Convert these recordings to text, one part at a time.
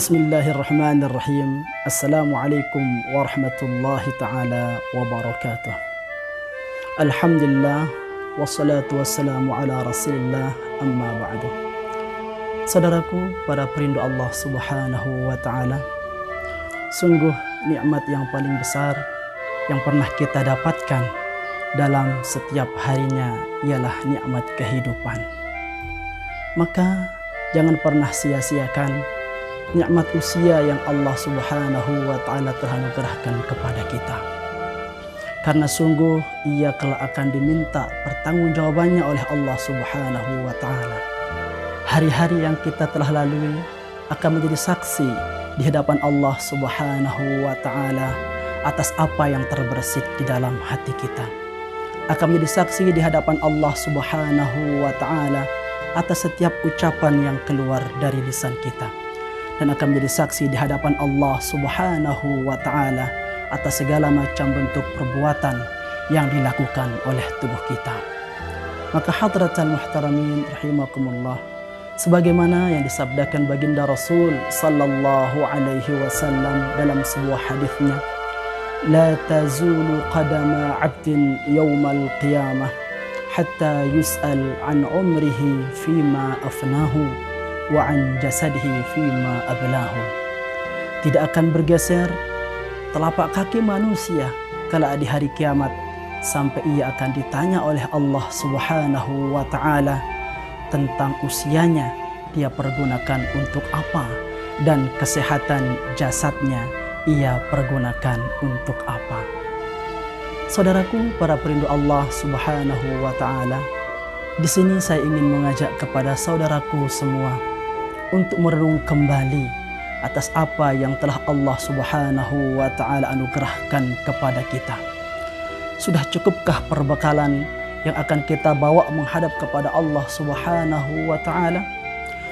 Bismillahirrahmanirrahim. Assalamualaikum warahmatullahi ta'ala wabarakatuh. Alhamdulillah, wassalatu wassalamu ala rasulillah, amma ba'du. Saudaraku, para perindu Allah subhanahu wa ta'ala, sungguh nikmat yang paling besar yang pernah kita dapatkan dalam setiap harinya ialah nikmat kehidupan. Maka jangan pernah sia-siakan nikmat usia yang Allah subhanahu wa ta'ala telah anugerahkan kepada kita. Karena sungguh ia kelak akan diminta pertanggungjawabannya oleh Allah subhanahu wa ta'ala. Hari-hari yang kita telah lalui akan menjadi saksi di hadapan Allah subhanahu wa ta'ala atas apa yang terbersit di dalam hati kita. Akan menjadi saksi di hadapan Allah subhanahu wa ta'ala atas setiap ucapan yang keluar dari lisan kita. Dan akan menjadi saksi di hadapan Allah subhanahu wa ta'ala atas segala macam bentuk perbuatan yang dilakukan oleh tubuh kita. Maka hadratal muhtaramin rahimakumullah, sebagaimana yang disabdakan baginda Rasul sallallahu alaihi wasallam dalam sebuah hadisnya, la tazulu qadama 'abdin yaumal qiyamah hatta yus'al an umrihi fima afnahu wa an jasadihi fima ablahu. Tidak akan bergeser telapak kaki manusia kala di hari kiamat sampai ia akan ditanya oleh Allah subhanahu wa ta'ala tentang usianya dia pergunakan untuk apa dan kesehatan jasadnya ia pergunakan untuk apa. Saudaraku, para perindu Allah subhanahu wa ta'ala, di sini saya ingin mengajak kepada saudaraku semua untuk merenung kembali atas apa yang telah Allah subhanahu wa ta'ala anugerahkan kepada kita. Sudah cukupkah perbekalan yang akan kita bawa menghadap kepada Allah subhanahu wa ta'ala?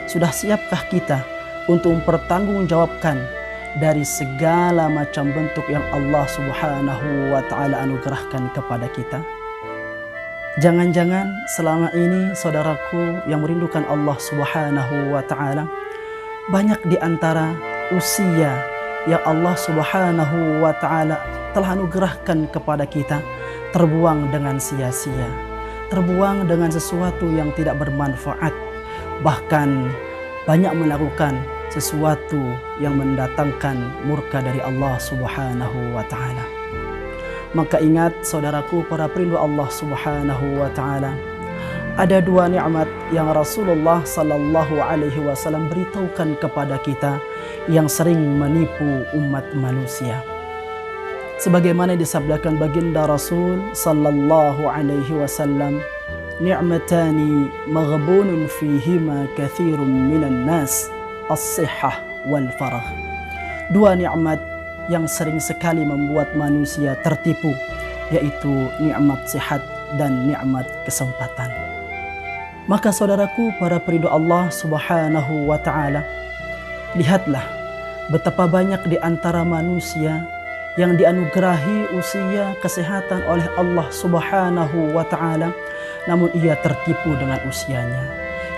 Sudah siapkah kita untuk mempertanggungjawabkan dari segala macam bentuk yang Allah subhanahu wa ta'ala anugerahkan kepada kita? Jangan-jangan selama ini saudaraku yang merindukan Allah subhanahu wa ta'ala, banyak di antara usia yang Allah subhanahu wa ta'ala telah anugerahkan kepada kita terbuang dengan sia-sia, terbuang dengan sesuatu yang tidak bermanfaat, bahkan banyak melakukan sesuatu yang mendatangkan murka dari Allah subhanahu wa ta'ala. Maka ingat saudaraku, para perindu Allah subhanahu wa ta'ala, ada dua nikmat yang Rasulullah sallallahu alaihi wasallam beritahukan kepada kita yang sering menipu umat manusia. Sebagaimana disabdakan baginda Rasul sallallahu alaihi wasallam, ni'matani maghbunun fihima kathirun minan nas, as-sihhah wal farah. Dua nikmat yang sering sekali membuat manusia tertipu, yaitu nikmat sehat dan nikmat kesempatan. Maka saudaraku, para perindu Allah subhanahu wa ta'ala, lihatlah betapa banyak di antara manusia yang dianugerahi usia kesehatan oleh Allah subhanahu wa ta'ala, namun ia tertipu dengan usianya,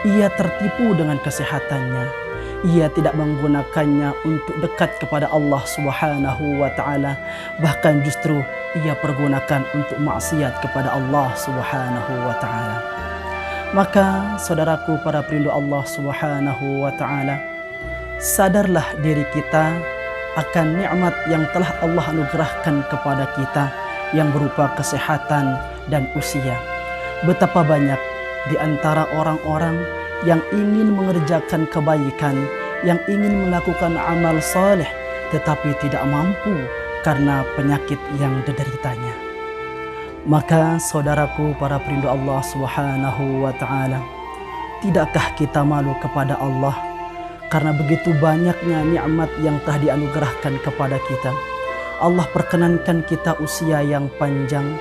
ia tertipu dengan kesehatannya. Ia tidak menggunakannya untuk dekat kepada Allah subhanahu wa ta'ala, bahkan justru ia pergunakan untuk maksiat kepada Allah subhanahu wa ta'ala. Maka saudaraku, para perindu Allah subhanahu wa ta'ala, sadarlah diri kita akan nikmat yang telah Allah anugerahkan kepada kita yang berupa kesehatan dan usia. Betapa banyak di antara orang-orang yang ingin mengerjakan kebaikan, yang ingin melakukan amal saleh, tetapi tidak mampu karena penyakit yang dideritanya. Maka saudaraku, para perindu Allah subhanahu wa ta'ala, tidakkah kita malu kepada Allah karena begitu banyaknya nikmat yang telah dianugerahkan kepada kita? Allah perkenankan kita usia yang panjang,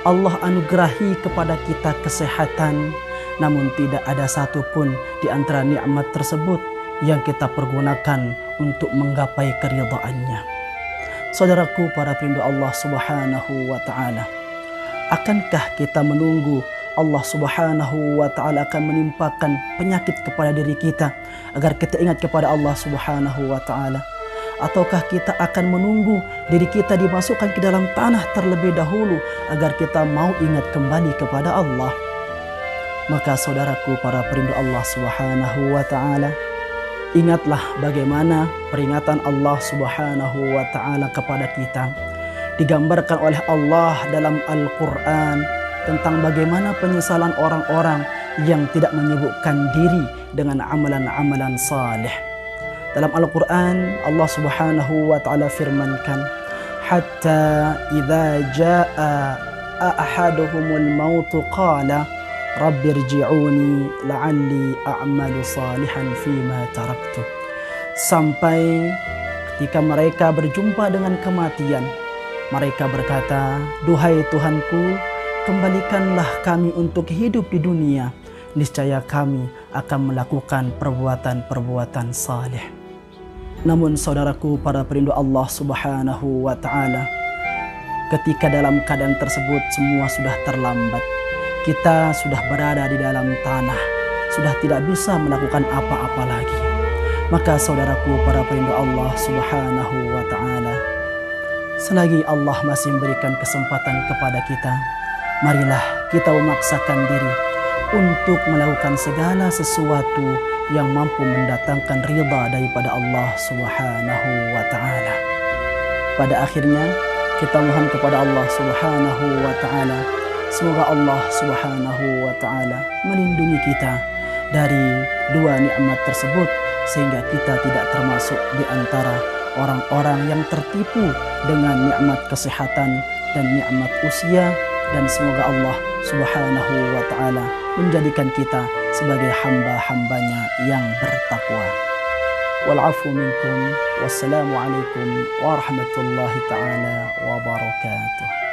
Allah anugerahi kepada kita kesehatan, namun tidak ada satupun di antara nikmat tersebut yang kita pergunakan untuk menggapai keridhaannya. Saudaraku, para perindu Allah subhanahu wa ta'ala, akankah kita menunggu Allah Subhanahu wa ta'ala akan menimpakan penyakit kepada diri kita agar kita ingat kepada Allah Subhanahu wa ta'ala? Ataukah kita akan menunggu diri kita dimasukkan ke dalam tanah terlebih dahulu agar kita mau ingat kembali kepada Allah? Maka saudaraku para perindu Allah Subhanahu wa ta'ala, ingatlah bagaimana peringatan Allah Subhanahu wa ta'ala kepada kita digambarkan oleh Allah dalam Al-Quran tentang bagaimana penyesalan orang-orang yang tidak menyibukkan diri dengan amalan-amalan saleh. Dalam Al-Quran Allah Subhanahu wa ta'ala firmankan, hatta idza jaa ahaduhumul maut qala rabbirji'uni la'alli a'malu salihan fima taraktu. Sampai ketika mereka berjumpa dengan kematian, mereka berkata, duhai Tuhanku, kembalikanlah kami untuk hidup di dunia, niscaya kami akan melakukan perbuatan-perbuatan saleh. Namun saudaraku para perindu Allah Subhanahu wa ta'ala, ketika dalam keadaan tersebut semua sudah terlambat, kita sudah berada di dalam tanah, sudah tidak bisa melakukan apa-apa lagi, maka saudaraku para perindu Allah Subhanahu wa ta'ala, selagi Allah masih memberikan kesempatan kepada kita, marilah kita memaksakan diri untuk melakukan segala sesuatu yang mampu mendatangkan ridha daripada Allah Subhanahu wa ta'ala. Pada akhirnya kita mohon kepada Allah Subhanahu wa ta'ala, semoga Allah Subhanahu wa ta'ala melindungi kita dari dua nikmat tersebut, sehingga kita tidak termasuk di antara orang-orang yang tertipu dengan nikmat kesehatan dan nikmat usia. Dan semoga Allah Subhanahu wa ta'ala menjadikan kita sebagai hamba-hambanya yang bertakwa. Wal'afu minkum. Wassalamualaikum warahmatullahi ta'ala wabarakatuh.